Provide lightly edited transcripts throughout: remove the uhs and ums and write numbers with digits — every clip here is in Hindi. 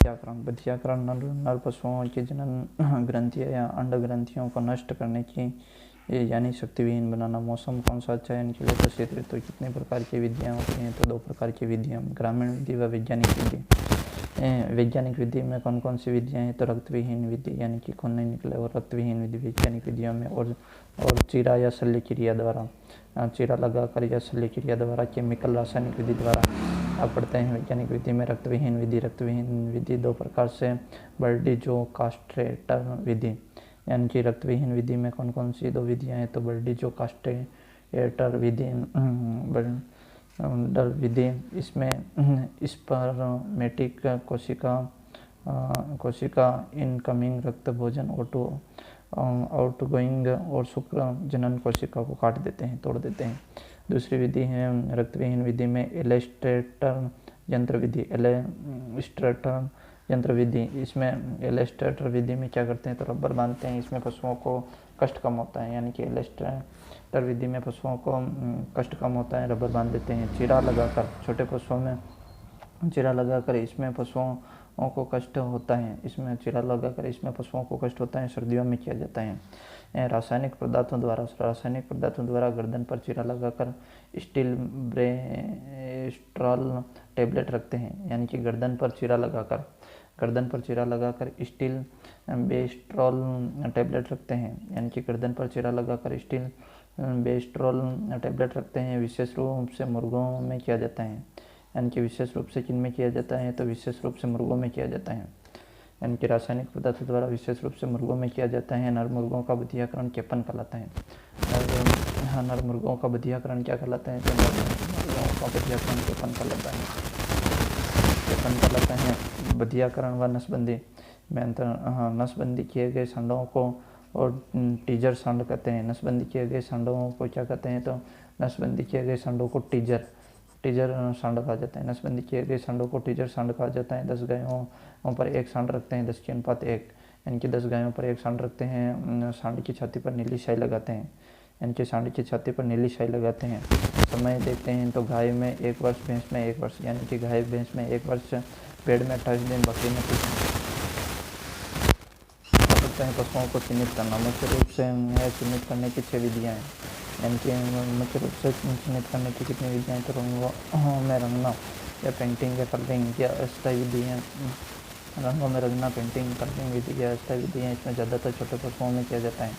बधियाकरण नर पशुओं की जनन ग्रंथियाँ या अंड ग्रंथियों को नष्ट करने की यानी शक्तिविहीन बनाना। मौसम कौन सा अच्छा है इनके लिए? तो शीत ऋतु। कितने प्रकार की विधियाँ होती हैं? तो 2 प्रकार की विधियाँ, ग्रामीण विधि व वैज्ञानिक विधि। वैज्ञानिक विधि में कौन कौन सी विधियाँ हैं? तो रक्तविहीन विधि यानी कि खून नहीं निकले, और रक्तविहीन विधि वैज्ञानिक विधियों में। और चीरा या शल्य क्रिया द्वारा, चीरा लगाकर या शल्य क्रिया द्वारा, केमिकल रासायनिक विधि द्वारा आप पढ़ते हैं। वैज्ञानिक विधि में रक्तविहीन विधि। रक्तविहीन विधि 2 प्रकार से, बर्डिजो कास्ट्रेटर विधि। यानी कि रक्तविहीन विधि में कौन कौन सी 2 विधियाँ हैं? तो बर्डिजो कास्ट्रेटर विधि, डर विधि। इसमें स्पर्मेटिक कोशिका इनकमिंग रक्त भोजन आउटगोइंग और शुक्र जनन कोशिका को काट देते हैं, तोड़ देते हैं। दूसरी विधि है रक्तविहीन विधि में एलेस्ट्रेटर यंत्र विधि। एलेस्ट्रेटर यंत्र विधि, इसमें एलेस्ट्रेटर विधि में क्या करते हैं? तो रबर बांधते हैं। इसमें पशुओं को कष्ट कम होता है, यानी कि एलेस्ट्रेटर विधि में पशुओं को कष्ट कम होता है, रबर बांध देते हैं। चीरा लगाकर, छोटे पशुओं में चीरा लगाकर इसमें पशुओं को कष्ट होता है, इसमें चीरा लगाकर इसमें पशुओं को कष्ट होता है, सर्दियों में किया जाता है। रासायनिक पदार्थों द्वारा गर्दन पर चीरा लगाकर स्टील ब्रेस्ट्रॉल टेबलेट रखते हैं। यानी कि गर्दन पर चीरा लगाकर स्टील बेस्ट्रॉल टेबलेट रखते हैं। यानी कि गर्दन पर चीरा लगाकर स्टील बेस्ट्रॉल टेबलेट रखते हैं। विशेष रूप से मुर्गों में किया जाता है। यानी कि विशेष रूप से किन में किया जाता है? तो विशेष रूप से मुर्गों में किया जाता है। यानी कि रासायनिक पदार्थों द्वारा विशेष रूप से मुर्गों में किया जाता है। नर मुर्गों का बधियाकरण केपन कहलाता है। नर मुर्गों का बधियाकरण क्या कहलाता है? तो नर मुर्गों का बधियाकरण केपन कहलाता है। बधियाकरण व नसबंदी में अंतर। नसबंदी किए गए सांडों को और टीजर सांड कहते हैं। नसबंदी किए गए सांडों को क्या कहते हैं? तो नसबंदी किए गए सांडों को टीजर सांड कहा जाता है। नसबंदी किए गए सांडों को टीजर सांड कहा जाता है। 10 गायों पर एक सांड रखते हैं, 10:1। यानी कि 10 गायों पर एक सांड रखते हैं। सांड की छाती पर नीली स्याही लगाते हैं। यानी कि सांड की छाती पर नीली स्याही लगाते हैं। समय देखते हैं तो गाय में 1 वर्ष, भैंस में 1 वर्ष। यानी कि गाय भैंस में 1 वर्ष, पेड़ में 28 दिन, बकरी में 30 दिन। पशुओं को चिन्हित करना। मुख्य रूप से चिन्हित करने की 6 विधियाँ हैं। यानी कि मुख्य रूप से चिन्हित करने की कितनी विधियाँ हैं? तो रंगों में रंगना या पेंटिंग या कलरिंग या अस्थायी विधि है। रंगों में रंगना, पेंटिंग, कलरिंग विधि या अस्थायी विधि है। इसमें ज़्यादातर छोटे पशुओं में किया जाता है।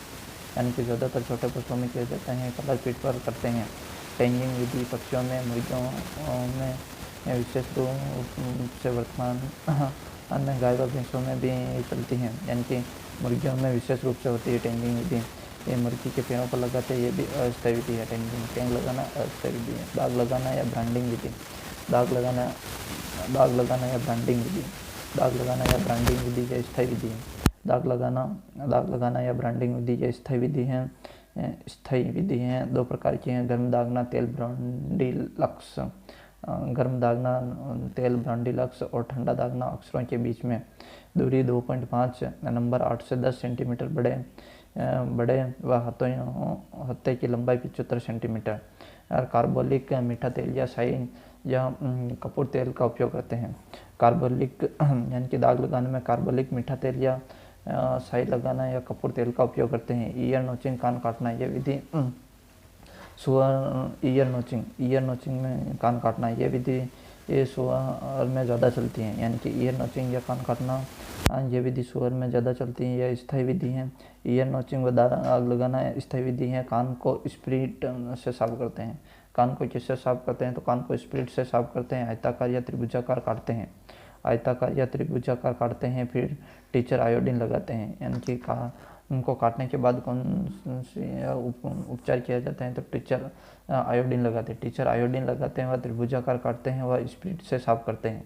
यानी कि ज़्यादातर छोटे पशुओं में किया जाता है। कलर पीठ पर करते हैं। टैगिंग विधि पक्षियों में, मुर्गियों में विशेष रूप से वर्तमान अन्य गाय व भैंसों में भी चलती हैं। यानी कि मुर्गियों में विशेष रूप से होती है टैगिंग विधि। ये मुर्गी के पैरों पर लगाते हैं, ये भी अस्थायी विधि है। टैग लगाना अस्थायी विधि है। दाग लगाना या ब्रांडिंग विधि। दाग लगाना या ब्रांडिंग विधि। दाग लगाना या ब्रांडिंग विधि या स्थायी विधि है। दाग लगाना या ब्रांडिंग विधि या स्थायी विधि है। स्थायी विधि हैं 2 प्रकार की हैं। गर्म दागना तेल ब्रांडिलक्स, गर्म दागना तेल ब्रांडिलक्स, और ठंडा दागना अक्षरों के बीच में दूरी 2.5 नंबर 8 से 10 सेंटीमीटर बड़े व हत्थे की लंबाई 75 सेंटीमीटर। और कार्बोलिक मीठा तेल या शाही या कपूर तेल का उपयोग करते हैं। कार्बोलिक यानी कि दाग लगाने में कार्बोलिक मीठा तेल या शाही लगाना या कपूर तेल का उपयोग करते हैं। ईयर नोचिंग, कान काटना, यह विधि सुअर ईयर नोचिंग में कान काटना, ये विधि ये सुअर में ज़्यादा चलती है। यानी कि ईयर नोचिंग या कान काटना ये विधि सुअर में ज़्यादा चलती है। यह स्थायी विधि है। ईयर नोचिंग व दाग लगाना स्थायी विधि है। कान को स्पिरिट से साफ करते हैं। कान को किससे साफ करते हैं? तो कान को स्पिरिट से साफ करते हैं। आयताकार या त्रिभुजाकार काटते हैं। फिर टीचर आयोडीन लगाते हैं। यानी कि उनको काटने के बाद कौन से उपचार किया जाता है? तो टीचर आयोडीन लगाते हैं। वह त्रिभुजाकार काटते हैं, वह स्पिरिट से साफ करते हैं।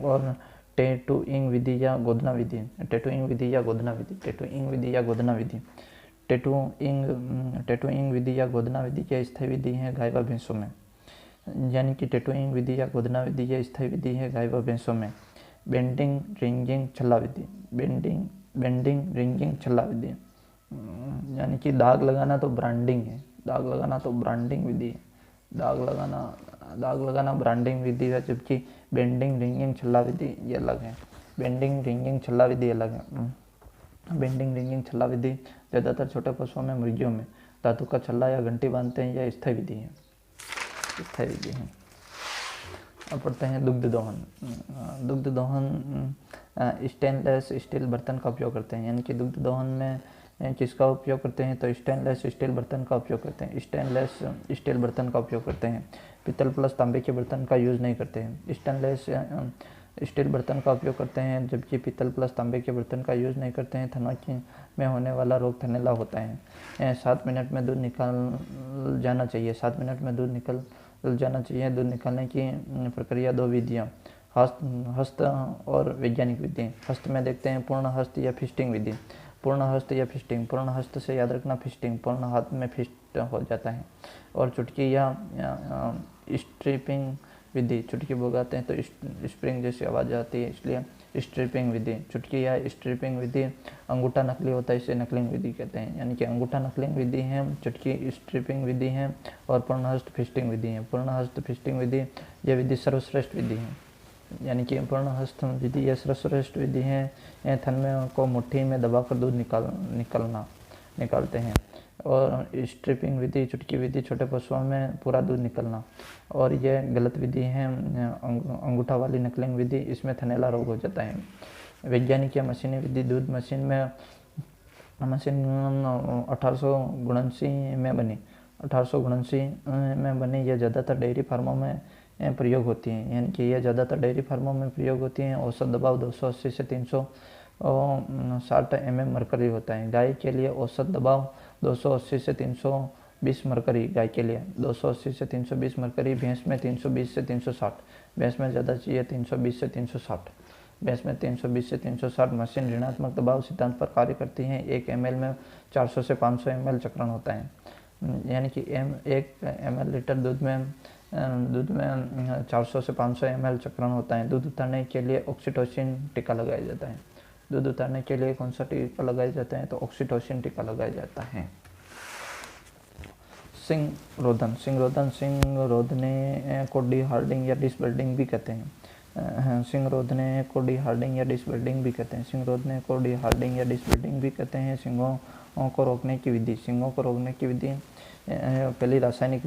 और टैटूइंग विधि या गोदना विधि। टैटूइंग विधि या गोदना विधि क्या स्थायी विधि है गाय व भैंसों में। यानी कि टैटूइंग विधि या गोदना विधि या स्थायी विधि है गाय व भैंसों में। बेंडिंग रिंगिंग छल्ला विधि। यानी कि दाग लगाना तो ब्रांडिंग विधि है। दाग लगाना ब्रांडिंग विधि है, जबकि बेंडिंग रिंगिंग छल्ला विधि ये अलग है। बेंडिंग रिंगिंग छल्ला विधि अलग है। बेंडिंग रिंगिंग छल्ला विधि ज़्यादातर छोटे पशुओं में मुर्गियों में धातु का छल्ला या घंटी बांधते हैं, यह स्थायी विधि है। अब पढ़ते हैं दुग्ध दोहन। दुग्ध दोहन स्टेनलेस स्टील बर्तन का उपयोग करते हैं, यानी कि दुग्ध दोहन में किसका उपयोग करते हैं तो स्टेनलेस स्टील बर्तन का उपयोग करते हैं। स्टेनलेस स्टील बर्तन का उपयोग करते हैं, पीतल प्लस तांबे के बर्तन का यूज़ नहीं करते हैं। स्टेनलेस स्टील बर्तन का उपयोग करते हैं, जबकि पीतल प्लस तांबे के बर्तन का यूज़ नहीं करते हैं। थनों में होने वाला रोग थनैला होता है। 7 मिनट में दूध निकाल जाना चाहिए। 7 मिनट में दूध निकल जाना चाहिए। दूध निकालने की प्रक्रिया 2 विधियाँ, हस्त और वैज्ञानिक विधि। हस्त में देखते हैं पूर्ण हस्त या फिस्टिंग विधि। पूर्ण हस्त या फिस्टिंग, पूर्ण हस्त से याद रखना फिस्टिंग, पूर्ण हाथ में फिस्ट हो जाता है। और चुटकी या स्ट्रिपिंग विधि, चुटकी भगाते हैं तो स्प्रिंग जैसी आवाज़ आती है, इसलिए स्ट्रिपिंग विधि। चुटकी या स्ट्रिपिंग विधि अंगूठा नकली होता है, इसे नकलिंग विधि कहते हैं। यानी कि अंगूठा नकलिंग विधि है, चुटकी स्ट्रिपिंग विधि है और पूर्ण हस्त फिस्टिंग विधि है। पूर्ण हस्त फिस्टिंग विधि यह विधि सर्वश्रेष्ठ विधि है, यानी कि पूर्ण हस्त विधि यह सर्वश्रेष्ठ विधि है। थन में को मुट्ठी में दबाकर दूध निकालते हैं। और स्ट्रिपिंग विधि, चुटकी विधि छोटे पशुओं में पूरा दूध निकलना, और यह गलत विधि है। अंगूठा वाली नकलिंग विधि, इसमें थनैला रोग हो जाता है। वैज्ञानिक या मशीनी विधि, दूध मशीन 1879 में बनी। 1879 में बनी। यह ज़्यादातर डेयरी फार्मों में प्रयोग होती हैं, यानी कि यह ज़्यादातर डेयरी फार्मों में प्रयोग होती हैं। औसत दबाव 280 से 360 mm मरकरी होता है। गाय के लिए औसत दबाव 280 से 320 मरकरी, गाय के लिए 280 से 320 मरकरी। भैंस में 320 से 360, भैंस में ज़्यादा चाहिए 320 से 360, भैंस में 320 से 360। मशीन ऋणात्मक दबाव सिद्धांत पर कार्य करती है। 1 ml में 400 से 500 ml चक्रण होता है, यानी कि 1 ml लीटर दूध में 400 से 500 ml चक्रण होता है। दूध उतारने के लिए ऑक्सीटोसिन टीका लगाया जाता है। दूध उतारने के लिए कौन सा टीका लगाया जाता है तो ऑक्सीटोसिन टीका लगाया जाता है। सिंग रोधने को डी हार्डिंग या डिसबर्डिंग भी कहते हैं। सिंग रोधने को डी हार्डिंग या डिसबर्डिंग भी कहते हैं। सिंग रोधने को डी हार्डिंग या डिसबर्डिंग भी कहते हैं। सिंगों को रोकने की विधि। सिंगों को रोकने की विधि पहली रासायनिक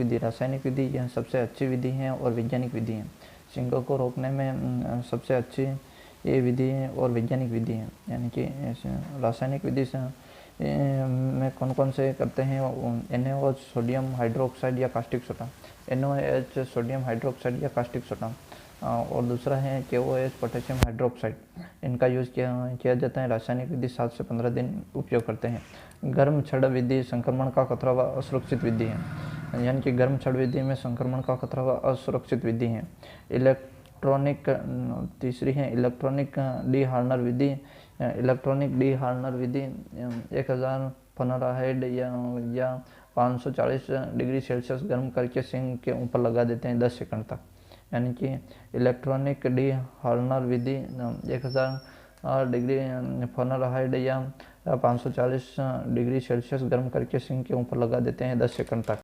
विधि यह सबसे अच्छी विधि है और वैज्ञानिक विधि है। सिंगों को रोकने में सबसे अच्छी ये विधि है और वैज्ञानिक विधि है, यानी कि रासायनिक विधि से में कौन कौन से करते हैं NaOH सोडियम हाइड्रोक्साइड या caustic soda, NaOH sodium hydroxide या कास्टिक सोडा, और दूसरा है KOH पोटेशियम हाइड्रोक्साइड। इनका यूज़ किया जाता है। रासायनिक विधि 7 से 15 दिन उपयोग करते हैं। गर्म छड़ विधि संक्रमण का खतरा व असुरक्षित विधि है, यानी कि गर्म छड़ विधि में संक्रमण का खतरा व असुरक्षित विधि है। तीसरी है इलेक्ट्रॉनिक डी हार्नर विधि। इलेक्ट्रॉनिक डी हार्नर विधि 1000 फ़ारेनहाइट या 540 डिग्री सेल्सियस गर्म करके सिंग के ऊपर लगा देते हैं 10 सेकंड तक, यानी कि इलेक्ट्रॉनिक डी हार्नर विधि 1000 डिग्री फ़ारेनहाइट या 540 डिग्री सेल्सियस गर्म करके सिंग के ऊपर लगा देते हैं 10 सेकंड तक।